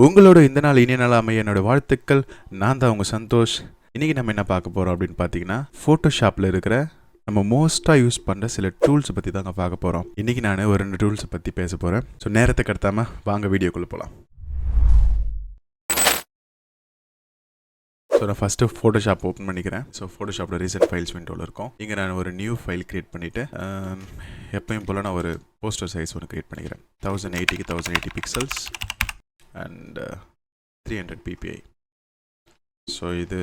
உங்களோட இந்த நாள் இனிய நாள் அமைய என்னோட வாழ்த்துக்கள். நான் தான் உங்கள் சந்தோஷ். இன்றைக்கி நம்ம என்ன பார்க்க போகிறோம் அப்படின்னு பார்த்தீங்கன்னா, ஃபோட்டோஷாப்பில் இருக்கிற நம்ம மோஸ்ட்டாக யூஸ் பண்ணுற சில டூல்ஸை பற்றி தாங்க பார்க்க போகிறோம். இன்றைக்கி நான் ஒரு 2 டூல்ஸை பற்றி பேச போகிறேன். ஸோ நேரத்தை கடத்தாமல் வாங்க வீடியோக்குள்ளே போகலாம். ஸோ நான் ஃபஸ்ட்டு ஃபோட்டோஷாப் ஓப்பன் பண்ணிக்கிறேன். ஸோ ஃபோட்டோஷாப்பில் ரீசெண்ட் ஃபைல்ஸ் விண்டோவில் இருக்கும். இங்கே நான் ஒரு நியூ ஃபைல் க்ரியேட் பண்ணிவிட்டு எப்பயும் போல் நான் ஒரு போஸ்டர் சைஸ் ஒன்று க்ரியேட் பண்ணிக்கிறேன். 1080க்கு 1080 பிக்சல்ஸ் and 300 ppi. So இது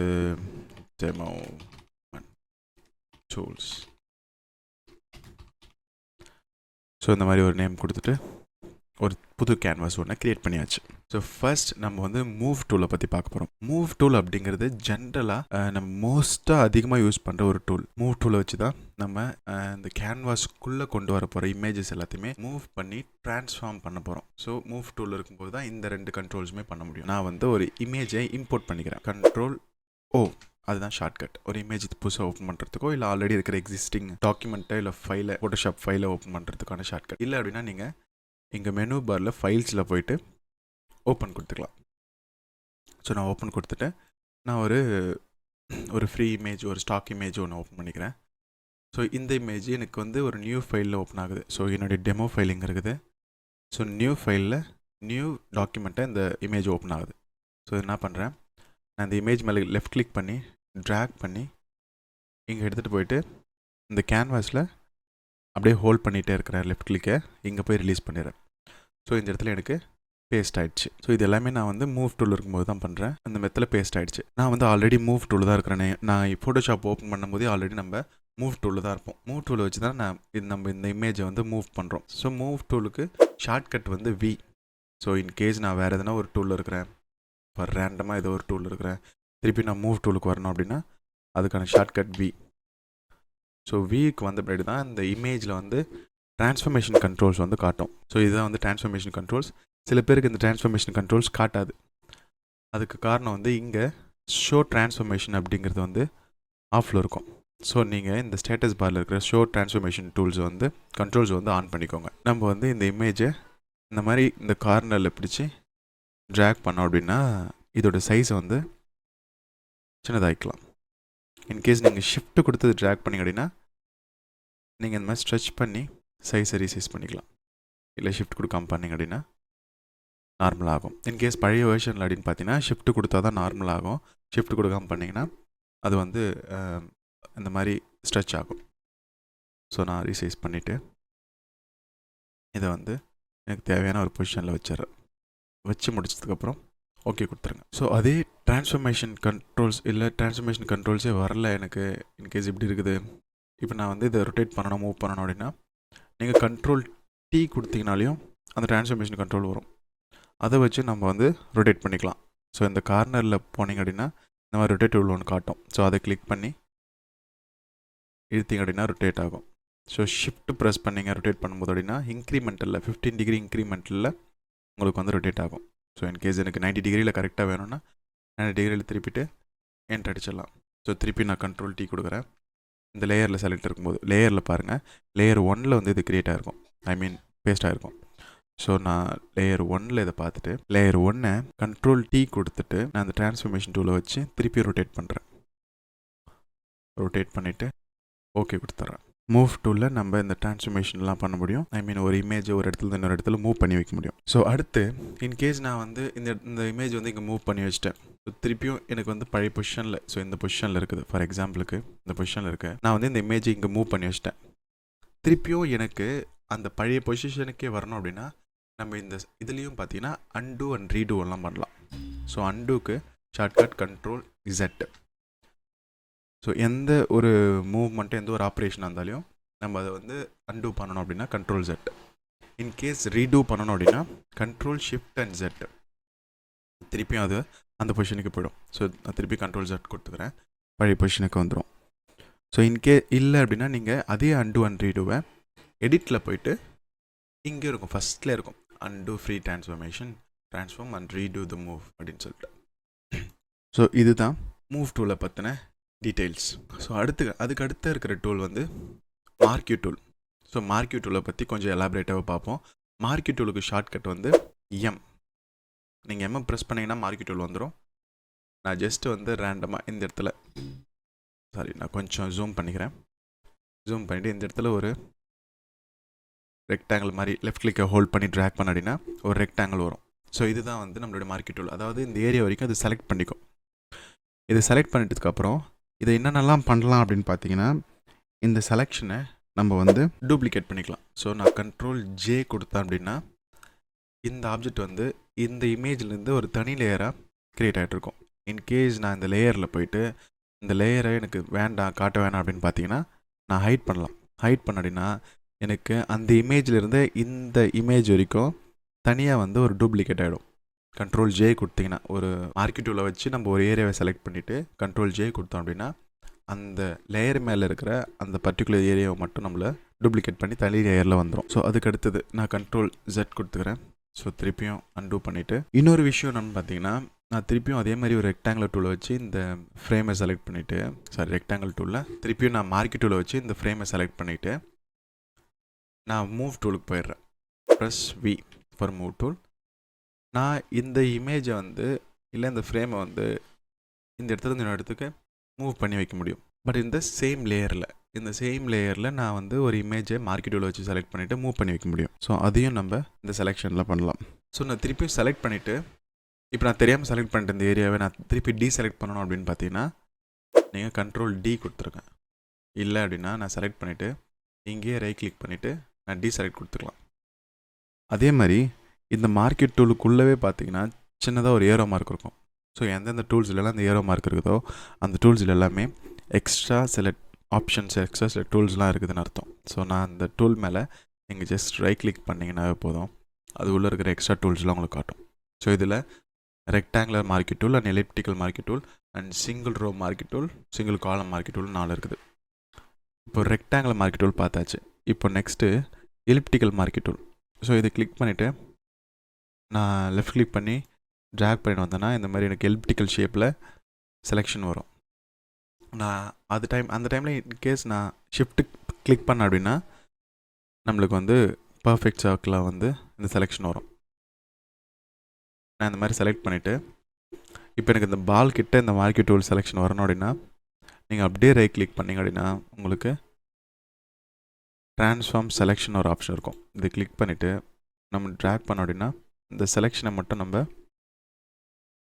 demo tools. ஸோ இந்த மாதிரி ஒரு நேம் கொடுத்துட்டு ஒரு புது கேன்வாஸ் ஒன்று க்ரியேட் பண்ணியாச்சு. ஸோ ஃபர்ஸ்ட் நம்ம வந்து மூவ் டூலை பற்றி பார்க்க போகிறோம். மூவ் டூல் அப்படிங்கிறது ஜென்ரலாக நம்ம மோஸ்ட்டாக அதிகமாக யூஸ் பண்ணுற ஒரு டூல். மூவ் டூலை வச்சு தான் நம்ம இந்த கேன்வாஸ்க்குள்ளே கொண்டு வர போகிற இமேஜஸ் எல்லாத்தையுமே மூவ் பண்ணி ட்ரான்ஸ்ஃபார்ம் பண்ண போகிறோம். ஸோ மூவ் டூல் இருக்கும்போது தான் இந்த 2 கண்ட்ரோல்ஸுமே பண்ண முடியும். நான் வந்து ஒரு இமேஜை இம்போர்ட் பண்ணிக்கிறேன். கண்ட்ரோல் ஓ, அதுதான் ஷார்ட்கட். ஒரு இமேஜ் புதுசாக ஓப்பன் பண்ணுறதுக்கோ இல்லை ஆல்ரெடி இருக்கிற எக்ஸிஸ்டிங் டாக்குமெண்ட்டை இல்லை ஃபைலை ஃபோட்டோஷாப் ஃபைலை ஓப்பன் பண்ணுறதுக்கான ஷார்ட்கட். இல்லை அப்படின்னா நீங்கள் இங்கே மெனு பாரில் ஃபைல்ஸில் போயிட்டு ஓப்பன் கொடுத்துக்கலாம். ஸோ நான் ஓப்பன் கொடுத்துட்டு நான் ஒரு ஃப்ரீ இமேஜ், ஒரு ஸ்டாக் இமேஜ் ஒன்று ஓப்பன் பண்ணிக்கிறேன். ஸோ இந்த இமேஜ் எனக்கு வந்து ஒரு நியூ ஃபைலில் ஓப்பன் ஆகுது. ஸோ என்னுடைய டெமோ ஃபைல் இங்கே இருக்குது. ஸோ நியூ ஃபைலில் நியூ டாக்குமெண்ட்டை இந்த இமேஜ் ஓப்பன் ஆகுது. ஸோ என்ன பண்ணுறேன், நான் இந்த இமேஜ் மேலே லெஃப்ட் கிளிக் பண்ணி ட்ராக் பண்ணி இங்கே எடுத்துகிட்டு போயிட்டு இந்த கேன்வாஸில் அப்படியே ஹோல்ட் பண்ணிகிட்டே இருக்கிறேன். லெஃப்ட் கிளிக்கை இங்கே போய் ரிலீஸ் பண்ணிடுறேன். ஸோ இந்த இடத்துல எனக்கு பேஸ்ட் ஆகிடுச்சு. ஸோ இது எல்லாமே நான் வந்து மூவ் டூல் இருக்கும்போது தான் பண்ணுறேன். அந்த மெத்தில் பேஸ்ட் ஆகிடுச்சு. நான் வந்து ஆல்ரெடி மூவ் டூல் தான் இருக்கிறேன். நான் ஃபோட்டோஷாப் ஓப்பன் பண்ணும்போதே ஆல்ரெடி நம்ம மூவ் டூலில் தான் இருப்போம். மூவ் டூலை வச்சு தான் நம்ம இந்த இமேஜை வந்து மூவ் பண்ணுறோம். ஸோ மூவ் டூலுக்கு ஷார்ட்கட் வந்து வி. ஸோ இன்கேஸ் நான் வேறு எதனா ஒரு டூலில் இருக்கிறேன், இப்போ ரேண்டமாக ஏதோ ஒரு டூல் இருக்கிறேன், திருப்பி நான் மூவ் டூலுக்கு வரணும் அப்படின்னா அதுக்கான ஷார்ட்கட் வி. ஸோ விக்கு வந்த பின்னாடி தான் இந்த இமேஜில் வந்து ட்ரான்ஸ்ஃபர்மேஷன் கண்ட்ரோல்ஸ் வந்து காட்டும். ஸோ இதுதான் வந்து ட்ரான்ஸ்ஃபர்மேஷன் கண்ட்ரோல்ஸ். சில பேருக்கு இந்த ட்ரான்ஸ்ஃபர்மேஷன் கண்ட்ரோல்ஸ் காட்டாது. அதுக்கு காரணம் வந்து இங்கே ஷோ ட்ரான்ஸ்ஃபர்மேஷன் அப்படிங்கிறது வந்து ஆஃபில் இருக்கும். ஸோ நீங்கள் இந்த ஸ்டேட்டஸ் பாரில் இருக்கிற ஷோ ட்ரான்ஸ்ஃபர்மேஷன் கண்ட்ரோல்ஸ் வந்து ஆன் பண்ணிக்கோங்க. நம்ம வந்து இந்த இமேஜை இந்த மாதிரி இந்த கார்னரில் பிடிச்சி ட்ராக் பண்ணோம் அப்படின்னா இதோட சைஸை வந்து சின்னதாகிக்கலாம். இன்கேஸ் நீங்கள் ஷிஃப்ட்டு கொடுத்து ட்ராக் பண்ணிங்க அப்படின்னா நீங்கள் இந்த மாதிரி ஸ்ட்ரெச் பண்ணி சைஸை ரீசைஸ் பண்ணிக்கலாம். இல்லை ஷிஃப்ட் கொடுக்காம பண்ணிங்க அப்படின்னா நார்மல் ஆகும். இன்கேஸ் பழைய வேர்ஷனில் அப்படின்னு பார்த்தீங்கன்னா ஷிஃப்ட் கொடுத்தா தான் நார்மல் ஆகும். ஷிஃப்ட் கொடுக்காம பண்ணிங்கன்னா அது வந்து இந்த மாதிரி ஸ்ட்ரெச் ஆகும். ஸோ நான் ரீசைஸ் பண்ணிவிட்டு இதை வந்து எனக்கு தேவையான ஒரு பொசிஷனில் வச்சிடறேன். வச்சு முடிச்சதுக்கப்புறம் ஓகே கொடுத்துருங்க. ஸோ அதே ட்ரான்ஸ்ஃபர்மேஷன் கண்ட்ரோல்ஸே வரல எனக்கு. இன்கேஸ் இப்படி இருக்குது, இப்போ நான் வந்து இதை ரொட்டேட் பண்ணணும், மூவ் பண்ணணும் அப்படின்னா நீங்கள் கண்ட்ரோல் T கொடுத்தீங்கனாலையும் அந்த ட்ரான்ஸ்ஃபர்மேஷன் கண்ட்ரோல் வரும். அதை வச்சு நம்ம வந்து ரொட்டேட் பண்ணிக்கலாம். ஸோ இந்த கார்னரில் போனீங்க அப்படின்னா இந்த மாதிரி ரொட்டேட் டூல் ஒன்று காட்டும். ஸோ அதை கிளிக் பண்ணி இழுத்திங்க அப்படின்னா ரொட்டேட் ஆகும். ஸோ ஷிஃப்ட் ப்ரெஸ் பண்ணிங்க ரொட்டேட் பண்ணும்போது அப்படின்னா இன்க்ரிமெண்டலில் 15 டிகிரி இன்க்ரிமெண்டலில் உங்களுக்கு வந்து ரொட்டேட் ஆகும். ஸோ இன்கேஸ் எனக்கு 90 டிகிரியில் கரெக்டாக வேணும்னா 90 டிகிரியில் திருப்பிட்டு என்ட்ரு அடிச்சிடலாம். ஸோ திருப்பி நான் கண்ட்ரோல் T கொடுக்குறேன். இந்த லேயரில் செலக்ட் இருக்கும்போது லேயரில் பாருங்கள், லேயர் 1 வந்து இது க்ரியேட் ஆகிருக்கும், பேஸ்ட் ஆகிருக்கும். ஸோ நான் லேயர் 1 இதை பார்த்துட்டு லேயர் 1 கண்ட்ரோல் T கொடுத்துட்டு நான் அந்த ட்ரான்ஸ்ஃபர்மேஷன் டூலை வச்சு திருப்பி ரொட்டேட் பண்ணுறேன். ரொட்டேட் பண்ணிவிட்டு ஓகே கொடுத்துட்றேன். மூவ் டூலில் நம்ம இந்த ட்ரான்ஸ்ஃபர்மேஷன்லாம் பண்ண முடியும். ஒரு இமேஜை ஒரு இடத்துல இன்னொரு இடத்துல மூவ் பண்ணி வைக்க முடியும். ஸோ அடுத்து இன்கேஸ் நான் வந்து இந்த இமேஜ் வந்து இங்கே மூவ் பண்ணி வச்சிட்டேன். ஸோ திருப்பியும் எனக்கு வந்து பழைய பொசிஷனில், ஸோ இந்த பொசிஷனில் இருக்குது, ஃபார் எக்ஸாம்பிளுக்கு இந்த பொசிஷனில் இருக்குது, நான் வந்து இந்த இமேஜை இங்கே மூவ் பண்ணி வச்சிட்டேன். திருப்பியும் எனக்கு அந்த பழைய பொசிஷனுக்கே வரணும் அப்படின்னா நம்ம இந்த இதுலேயும் பார்த்தீங்கன்னா அன்டூ அண்ட் ரீடூ எல்லாம் பண்ணலாம். ஸோ அன்டூக்கு ஷார்ட்கட் கண்ட்ரோல் Z. ஸோ எந்த ஒரு மூவ்மெண்ட்டு, எந்த ஒரு ஆப்ரேஷனாக இருந்தாலும் நம்ம அதை வந்து அன்டூ பண்ணணும் அப்படின்னா கண்ட்ரோல் Z. இன்கேஸ் ரீடூ பண்ணணும் அப்படின்னா கண்ட்ரோல் ஷிஃப்ட் அண்ட் Z. திருப்பியும் அது அந்த பொசிஷனுக்கு போயிடும். ஸோ நான் திருப்பி கண்ட்ரோல் Z கொடுத்துக்கிறேன், பழைய பொசிஷனுக்கு வந்துடும். ஸோ இல்லை அப்படின்னா நீங்கள் அதே அன்டூ அண்ட் ரீடூவை எடிட்டில் போயிட்டு இங்கே இருக்கும், ஃபஸ்ட்டில் இருக்கும் undo free transform and redo the move அப்படின்னு சொல்லிட்டு. ஸோ இதுதான் மூவ் டூலை பற்றின டீட்டெயில்ஸ். ஸோ அதுக்கு அடுத்து இருக்கிற டூல் வந்து மார்க்யூ டூல். ஸோ மார்க்யூ டூலை பற்றி கொஞ்சம் எலாபரேட்டாக பார்ப்போம். மார்க்யூ டூலுக்கு ஷார்ட்கட் வந்து M. நீங்கள் எம்மை ப்ரெஸ் பண்ணிங்கன்னா மார்க்கி டூல் வந்துடும். நான் ஜஸ்ட்டு வந்து ரேண்டமாக இந்த இடத்துல நான் கொஞ்சம் ஜூம் பண்ணிக்கிறேன். ஜூம் பண்ணிவிட்டு இந்த இடத்துல ஒரு ரெக்டாங்கிள் மாதிரி லெஃப்ட் கிளிக்கை ஹோல்ட் பண்ணி ட்ராக் பண்ண அப்படின்னா ஒரு ரெக்டாங்கிள் வரும். ஸோ இதுதான் வந்து நம்மளுடைய மார்க்கி டூல். அதாவது இந்த ஏரியா வரைக்கும் அது செலக்ட் பண்ணிக்கும். இது செலக்ட் பண்ணிட்டதுக்கப்புறம் இதை என்னென்னலாம் பண்ணலாம் அப்படின்னு பார்த்தீங்கன்னா, இந்த செலெக்ஷனை நம்ம வந்து டூப்ளிகேட் பண்ணிக்கலாம். ஸோ நான் கண்ட்ரோல் ஜே கொடுத்தேன் அப்படின்னா இந்த ஆப்ஜெக்ட் வந்து இந்த இமேஜ்லேருந்து ஒரு தனி லேயராக க்ரியேட் ஆகிட்ருக்கும். இன்கேஸ் நான் இந்த லேயரில் போயிட்டு இந்த லேயரை எனக்கு வேண்டாம் காட்ட வேணாம் அப்படின்னு பார்த்தீங்கன்னா நான் ஹைட் பண்ணலாம். ஹைட் பண்ண அப்படின்னா எனக்கு அந்த இமேஜ்லேருந்து இந்த இமேஜ் வரைக்கும் தனியாக வந்து ஒரு டூப்ளிகேட் ஆகிடும். கண்ட்ரோல் ஜே கொடுத்தீங்கன்னா ஒரு மார்க்கி டூலை வச்சு நம்ம ஒரு ஏரியாவை செலக்ட் பண்ணிவிட்டு கண்ட்ரோல் ஜே கொடுத்தோம் அப்படின்னா அந்த லேயர் மேலே இருக்கிற அந்த பர்டிகுலர் ஏரியாவை மட்டும் நம்மளை டூப்ளிகேட் பண்ணி தனி லேயரில் வந்துடும். ஸோ அதுக்கு அடுத்தது நான் கண்ட்ரோல் ஜெட் கொடுத்துக்கிறேன். ஸோ திருப்பியும் அன்டூ பண்ணிவிட்டு இன்னொரு விஷயம் என்னன்னு பார்த்தீங்கன்னா, நான் திருப்பியும் அதே மாதிரி ஒரு ரெக்டாங்குலர் டூலை வச்சு இந்த ஃப்ரேமை செலக்ட் பண்ணிவிட்டு ரெக்டாங்கிள் டூலில் திருப்பியும் நான் மார்க்கி டூலை வச்சு இந்த ஃப்ரேமை செலக்ட் பண்ணிவிட்டு நான் மூவ் டூலுக்கு போயிடுறேன். Press V for move tool. நான் இந்த இமேஜை வந்து இல்லை இந்த ஃப்ரேமை வந்து இந்த இடத்துல இன்னொரு இடத்துக்கு மூவ் பண்ணி வைக்க முடியும். பட் இந்த சேம் லேயரில் நான் வந்து ஒரு இமேஜை மார்க்கி டூலை வச்சு செலக்ட் பண்ணிவிட்டு மூவ் பண்ணி வைக்க முடியும். ஸோ அதையும் நம்ம இந்த செலெக்ஷனில் பண்ணலாம். ஸோ நான் திருப்பியும் செலக்ட் பண்ணிவிட்டு இப்போ நான் தெரியாமல் செலக்ட் பண்ணிட்டு இந்த ஏரியாவை நான் திருப்பி டீசெலக்ட் பண்ணணும் அப்படின்னு பார்த்தீங்கன்னா நீங்கள் கண்ட்ரோல் டி கொடுத்துருங்க. இல்லை அப்படின்னா நான் செலக்ட் பண்ணிவிட்டு இங்கேயே ரைட் கிளிக் பண்ணிவிட்டு நான் டீசெலக்ட் கொடுத்துக்கலாம். அதே மாதிரி இந்த மார்க்கெட் டூலுக்குள்ளவே பார்த்தீங்கன்னா சின்னதாக ஒரு ஏரோ மார்க் இருக்கும். ஸோ எந்தெந்த டூல்ஸ்லாம் அந்த ஏரோ மார்க் இருக்குதோ அந்த டூல்ஸில் எல்லாமே எக்ஸ்ட்ரா சில ஆப்ஷன்ஸ் எக்ஸ்ட்ரா சில டூல்ஸ்லாம் இருக்குதுன்னு அர்த்தம். ஸோ நான் அந்த டூல் மேலே நீங்கள் ஜஸ்ட் ரைட் கிளிக் பண்ணிங்கன்னாவே போதும், அது உள்ளே இருக்கிற எக்ஸ்ட்ரா டூல்ஸ்லாம் உங்களுக்கு காட்டும். ஸோ இதில் rectangular marquee tool and elliptical marquee tool and single row marquee tool, single column marquee tool 4 இருக்குது. இப்போ ரெக்டாங்குலர் மார்க்கி டூல் பார்த்தாச்சு. இப்போ next elliptical marquee tool. So இதை கிளிக் பண்ணிவிட்டு நான் லெஃப்ட் கிளிக் பண்ணி ட்ராக் பண்ணிட்டு வந்தேன்னா இந்த மாதிரி எனக்கு எலிப்டிக்கல் ஷேப்பில் செலெக்ஷன் வரும். நான் அந்த டைமில் இன்கேஸ் நான் ஷிஃப்ட்டு கிளிக் பண்ண அப்படின்னா நம்மளுக்கு வந்து பர்ஃபெக்ட் சர்க்கிளாக வந்து இந்த செலெக்ஷன் வரும். நான் இந்த மாதிரி செலக்ட் பண்ணிவிட்டு இப்போ எனக்கு இந்த பால் கிட்ட இந்த மார்க்கி டூல் செலெக்ஷன் வரணும் அப்படின்னா நீங்கள் அப்படியே ரைட் கிளிக் பண்ணிங்க அப்படின்னா உங்களுக்கு ட்ரான்ஸ்ஃபார்ம் செலெக்ஷன் ஒரு ஆப்ஷன் இருக்கும். இதை கிளிக் பண்ணிவிட்டு நம்ம ட்ராக் பண்ணோம் அப்படின்னா இந்த செலெக்ஷனை மட்டும் நம்ம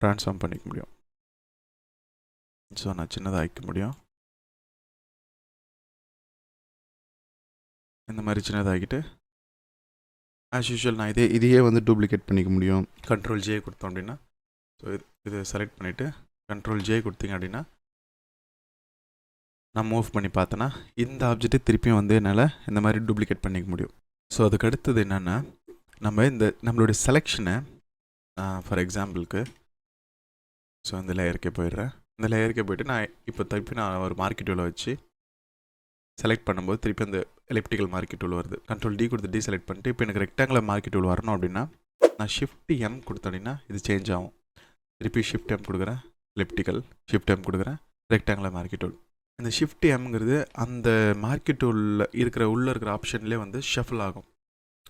ட்ரான்ஸ்ஃபார்ம் பண்ணிக்க முடியும். ஸோ நான் சின்னதாக ஆகிக்க முடியும். இந்த மாதிரி சின்னதாகிட்டு ஆஸ் யூஷுவல் நான் இதையே வந்து டூப்ளிகேட் பண்ணிக்க முடியும். கண்ட்ரோல் ஜே கொடுத்தோம் அப்படின்னா ஸோ இது செலக்ட் பண்ணிவிட்டு கண்ட்ரோல் ஜே கொடுத்தீங்க அப்படின்னா நான் மூவ் பண்ணி பார்த்தேன்னா இந்த ஆப்ஜெக்ட்டை திருப்பியும் வந்து என்னால் இந்த மாதிரி டூப்ளிகேட் பண்ணிக்க முடியும். ஸோ அதுக்கு அடுத்தது என்னென்னா நம்மளுடைய செலெக்ஷனை ஃபார் எக்ஸாம்பிளுக்கு ஸோ இந்த லேயருக்கே போயிடுறேன். இந்த லேயருக்கே போய்ட்டு நான் இப்போ திருப்பி நான் ஒரு மார்க்கி டூலை வச்சு செலக்ட் பண்ணும்போது திருப்பி அந்த எலிப்டிக்கல் மார்க்கி டூல் வருது. கண்ட்ரோல் டி கொடுத்து டி செலக்ட் பண்ணிட்டு இப்போ எனக்கு ரெக்டாங்குலர் மார்க்கி டூல் வரணும் அப்படின்னா நான் ஷிஃப்ட் எம் கொடுத்தேன் அப்படின்னா இது சேஞ்ச் ஆகும். திருப்பி ஷிஃப்ட் எம் கொடுக்குறேன் எலிப்டிக்கல், ஷிஃப்ட் எம் கொடுக்குறேன் ரெக்டாங்குலர் மார்க்கி டூல். இந்த ஷிஃப்ட் எம்ங்கிறது அந்த மார்க்கி டூலில் உள்ளே இருக்கிற ஆப்ஷன்லேயே வந்து ஷஃபில் ஆகும்.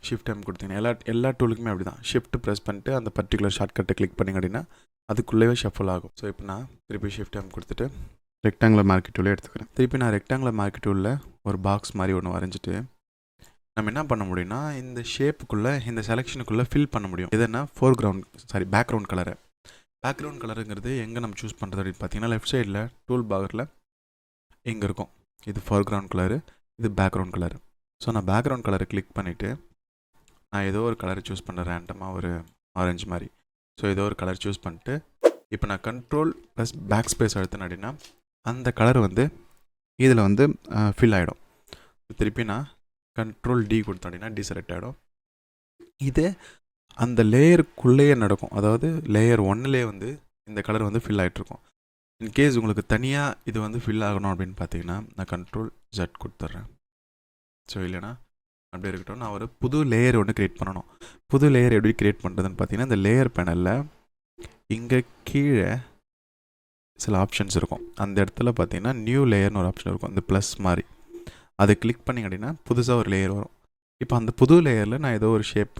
ஷிஃப்ட் எம் கொடுத்தீங்கன்னா எல்லா டூலுக்குமே அப்படி தான். ஷிஃப்ட் ப்ரெஸ் பண்ணிட்டு அந்த பர்டிகுலர் ஷார்ட்கட்டை கிளிக் பண்ணிங்க அப்படின்னா அதுக்குள்ளேயே ஷஃபில் ஆகும். ஸோ இப்போ நான் திருப்பி ஷிஃப்ட் எம் கொடுத்துட்டு ரெக்டாங்குலர் மார்க்கி டூலே எடுத்துக்கிறேன். திருப்பி நான் ரெக்டாங்குலர் மார்க்கி டூலில் ஒரு பாக்ஸ் மாதிரி ஒன்று வரைஞ்சிட்டு நம்ம என்ன பண்ண முடியும்னா இந்த ஷேப்புக்குள்ளே இந்த செலெக்ஷனுக்குள்ளே ஃபில் பண்ண முடியும். எதுனா பேக்ரவுண்ட் கலரை. பேக்ரவுண்ட் கலருங்கிறது எங்கே நம்ம சூஸ் பண்ணுறது அப்படின்னு பார்த்தீங்கன்னா லெஃப்ட் சைடில் டூல் பாரில் இங்கே இருக்கும். இது ஃபோர்க்ரவுண்ட் கலரு, இது பேக்ரவுண்ட் கலரு. ஸோ நான் பேக்ரவுண்ட் கலரை கிளிக் பண்ணிவிட்டு நான் ஏதோ ஒரு கலரை சூஸ் பண்ணுறேன், ரேண்டமாக ஒரு ஆரஞ்சு மாதிரி. ஸோ ஏதோ ஒரு கலர் சூஸ் பண்ணிட்டு இப்போ நான் கண்ட்ரோல் ப்ளஸ் பேக் ஸ்பேஸ் அழுத்தினேன் அப்படின்னா அந்த கலர் வந்து இதில் வந்து ஃபில் ஆகிடும். திருப்பி நான் கண்ட்ரோல் டி கொடுத்தேன் அப்படின்னா டீசெலக்ட் ஆகிடும். இது அந்த லேயருக்குள்ளேயே நடக்கும். அதாவது லேயர் 1லே வந்து இந்த கலர் வந்து ஃபில் ஆகிட்ருக்கும். இன்கேஸ் உங்களுக்கு தனியாக இது வந்து ஃபில் ஆகணும் அப்படின்னு பார்த்தீங்கன்னா நான் கண்ட்ரோல் ஜெட் கொடுத்துட்றேன். ஸோ இல்லைனா அப்படியே இருக்கட்டும். நான் ஒரு புது லேயர் ஒன்று க்ரியேட் பண்ணணும். புது லேயர் எப்படி க்ரியேட் பண்ணுறதுன்னு பார்த்தீங்கன்னா இந்த லேயர் பேனலில் இங்கே கீழே சில ஆப்ஷன்ஸ் இருக்கும். அந்த இடத்துல பார்த்தீங்கன்னா நியூ லேயர்னு ஒரு ஆப்ஷன் இருக்கும், இந்த ப்ளஸ் மாதிரி. அதை கிளிக் பண்ணிங்க அப்படின்னா புதுசாக ஒரு லேயர் வரும். இப்போ அந்த புது லேயரில் நான் ஏதோ ஒரு ஷேப்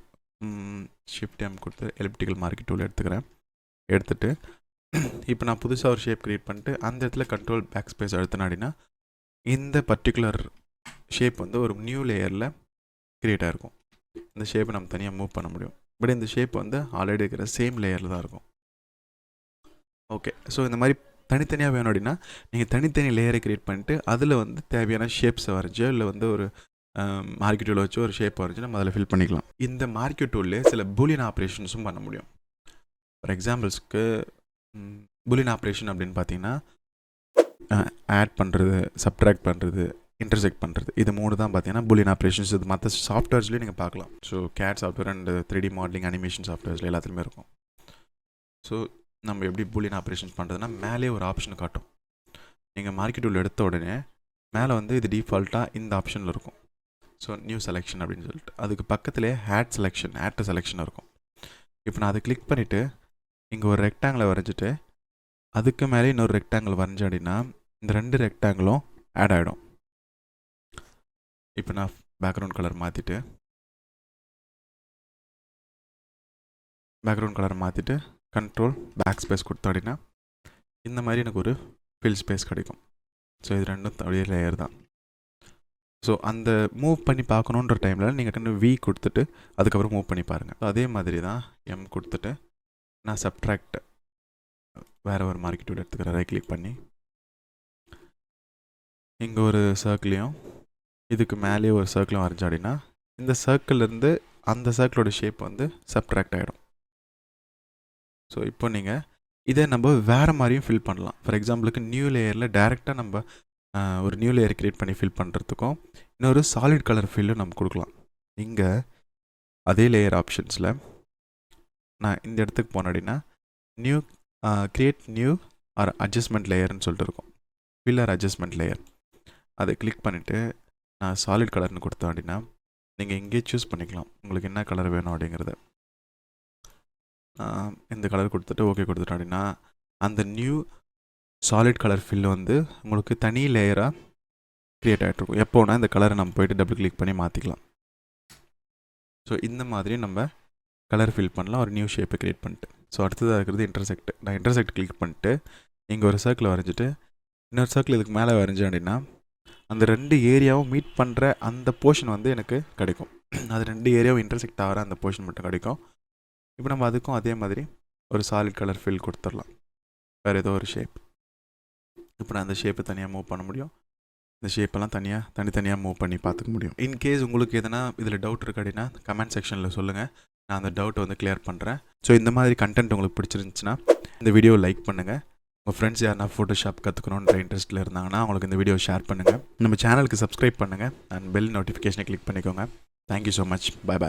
ஷிஃப்ட் எம் கொடுத்து எலிப்டிக்கல் மார்க்கி டூல் எடுத்துகிட்டு இப்போ நான் புதுசாக ஒரு ஷேப் க்ரியேட் பண்ணிட்டு அந்த இடத்துல கண்ட்ரோல் பேக் ஸ்பேஸ் அழுத்தினேன் அப்படின்னா இந்த பர்டிகுலர் ஷேப் வந்து ஒரு நியூ லேயரில் க்ரியேட் ஆகிருக்கும். இந்த ஷேப்பை நம்ம தனியாக மூவ் பண்ண முடியும். பட் இந்த ஷேப் வந்து ஆல்ரெடி இருக்கிற சேம் லேயரில் தான் இருக்கும். ஓகே, ஸோ இந்த மாதிரி தனித்தனியாக வேணும் அப்படின்னா நீங்கள் தனித்தனி லேயரை க்ரியேட் பண்ணிட்டு அதில் வந்து தேவையான ஷேப்ஸை வரைஞ்சோ இல்லை வந்து ஒரு மார்க்கி டூலை வச்சு ஒரு ஷேப் வரைஞ்சி நம்ம அதில் ஃபில் பண்ணிக்கலாம். இந்த மார்க்கி டூல்லே சில பூலியன் ஆப்ரேஷன்ஸும் பண்ண முடியும். ஃபார் எக்ஸாம்பிள்ஸ்க்கு பூலியன் ஆப்ரேஷன் அப்படின்னு பார்த்தீங்கன்னா ஆட் பண்ணுறது, சப்ட்ராக்ட் பண்ணுறது, இன்டர்செக்ட் பண்ணுறது, இது 3 தான் பார்த்தீங்கன்னா பூலியன் ஆப்ரேஷன்ஸ். இது மற்ற சாஃப்ட்வேர்ஸ்லேயும் நீங்கள் பார்க்கலாம். So CAD software and 3D modelling animation சாஃப்ட்வேர்ஸில் எல்லாத்துலேயுமே இருக்கும். ஸோ நம்ம எப்படி பூலியன் ஆப்ரேஷன்ஸ் பண்ணுறதுனா மேலே ஒரு ஆப்ஷன் காட்டும். நீங்கள் மார்க்கி டூல் எடுத்த உடனே மேலே வந்து இது டிஃபால்ட்டாக இந்த ஆப்ஷனில் இருக்கும். ஸோ நியூ செலெக்ஷன் அப்படின்னு சொல்லிட்டு அதுக்கு பக்கத்துலேயே ஆட் டு செலெக்ஷன் இருக்கும். இப்போ நான் அதை கிளிக் பண்ணிவிட்டு இங்கே ஒரு ரெக்டாங்கிளை வரைஞ்சிட்டு அதுக்கு மேலே இன்னொரு ரெக்டாங்கிள் வரைஞ்சேன் அப்படின்னா இந்த 2 ரெக்டாங்கிளும் ஆட் ஆகிடும். இப்போ நான் பேக்ரவுண்ட் கலர் மாற்றிட்டு கண்ட்ரோல் பேக் ஸ்பேஸ் கொடுத்தோம் அப்படின்னா இந்த மாதிரி எனக்கு ஒரு ஃபில் ஸ்பேஸ் கிடைக்கும். ஸோ இது 2ம் அப்படியே லேயர் தான். ஸோ அந்த மூவ் பண்ணி பார்க்கணுன்ற டைமில் நீங்கள் கண்டு V கொடுத்துட்டு அதுக்கப்புறம் மூவ் பண்ணி பாருங்கள். ஸோ அதே மாதிரி தான் M கொடுத்துட்டு நான் சப்ட்ராக்ட் வேறு ஒரு மார்க்கி டூல் எடுத்துக்கிறேன். ரைட் கிளிக் பண்ணி இங்கே ஒரு சர்க்கிளையும் இதுக்கு மேலேயே ஒரு சர்க்கிளும் வரைஞ்சோம் அப்படின்னா இந்த சர்க்கிள்லேருந்து அந்த சர்க்கிளோட ஷேப் வந்து சப்ட்ராக்ட் ஆகிடும். ஸோ இப்போ நீங்கள் இதை நம்ம வேறு மாதிரியும் ஃபில் பண்ணலாம். ஃபார் எக்ஸாம்பிளுக்கு நியூ லேயரில் டேரெக்டாக நம்ம ஒரு நியூ லேயர் க்ரியேட் பண்ணி ஃபில் பண்ணுறதுக்கும் இன்னொரு சாலிட் கலர் ஃபில்லும் நம்ம கொடுக்கலாம். இங்கே அதே லேயர் ஆப்ஷன்ஸில் நான் இந்த இடத்துக்கு போனேன் அப்படின்னா new create new or adjustment லேயர்னு சொல்லிட்டு இருக்கும். ஃபில்லர் அட்ஜஸ்ட்மெண்ட் லேயர் அதை கிளிக் பண்ணிவிட்டு நான் சாலிட் கலர்னு கொடுத்தேன் அப்படின்னா நீங்கள் இங்கே சூஸ் பண்ணிக்கலாம் உங்களுக்கு என்ன கலர் வேணும் அப்படிங்கிறத. இந்த கலர் கொடுத்துட்டு ஓகே கொடுத்துட்டோம் அப்படின்னா அந்த நியூ சாலிட் கலர் ஃபில் வந்து உங்களுக்கு தனி லேயராக க்ரியேட் ஆகிட்ருக்கும். எப்போனா இந்த கலரை நம்ம போய்ட்டு டபுள் கிளிக் பண்ணி மாற்றிக்கலாம். ஸோ இந்த மாதிரி நம்ம கலர் ஃபில் பண்ணலாம் ஒரு நியூ ஷேப்பை க்ரியேட் பண்ணிட்டு. ஸோ அடுத்ததாக இருக்கிறது இன்டர்செக்ட். நான் இன்டர்செக்ட் கிளிக் பண்ணிட்டு இங்கே ஒரு சர்க்கிள் வரைஞ்சிட்டு இன்னொரு சர்க்கிள் இதுக்கு மேலே வரைஞ்சேன் அப்படின்னா அந்த 2 ஏரியாவும் மீட் பண்ணுற அந்த போர்ஷன் வந்து எனக்கு கிடைக்கும். அது 2 ஏரியாவும் இன்டர்செக்ட் ஆகிற அந்த போர்ஷன் மட்டும் கிடைக்கும். இப்போ நம்ம அதுக்கும் அதே மாதிரி ஒரு சாலிட் கலர் ஃபில் கொடுத்துடலாம். வேறு ஏதோ ஒரு ஷேப். இப்போ நான் அந்த ஷேப்பை தனியாக மூவ் பண்ண முடியும். இந்த ஷேப்பெல்லாம் தனித்தனியாக மூவ் பண்ணி பார்த்துக்க முடியும். இன்கேஸ் உங்களுக்கு எதனா இதில் டவுட் இருக்குது அப்படின்னா கமெண்ட் செக்ஷனில் சொல்லுங்கள். நான் அந்த டவுட்டை வந்து கிளியர் பண்ணுறேன். ஸோ இந்த மாதிரி கண்டென்ட் உங்களுக்கு பிடிச்சிருந்துச்சுன்னா இந்த வீடியோவை லைக் பண்ணுங்கள். உங்கள் ஃப்ரெண்ட்ஸ் யாருனா ஃபோட்டோஷாப் கற்றுக்கணுன்ற இன்ட்ரெஸ்ட்டில் இருந்தாங்கன்னா அவங்களுக்கு இந்த வீடியோ ஷேர் பண்ணுங்கள். நம்ம சேனலுக்கு சப்ஸ்கிரைப் பண்ணுங்கள் அண்ட் பெல் நோட்டிஃபிகேஷனை கிளிக் பண்ணிக்கோங்க. Thank you so much. Bye bye.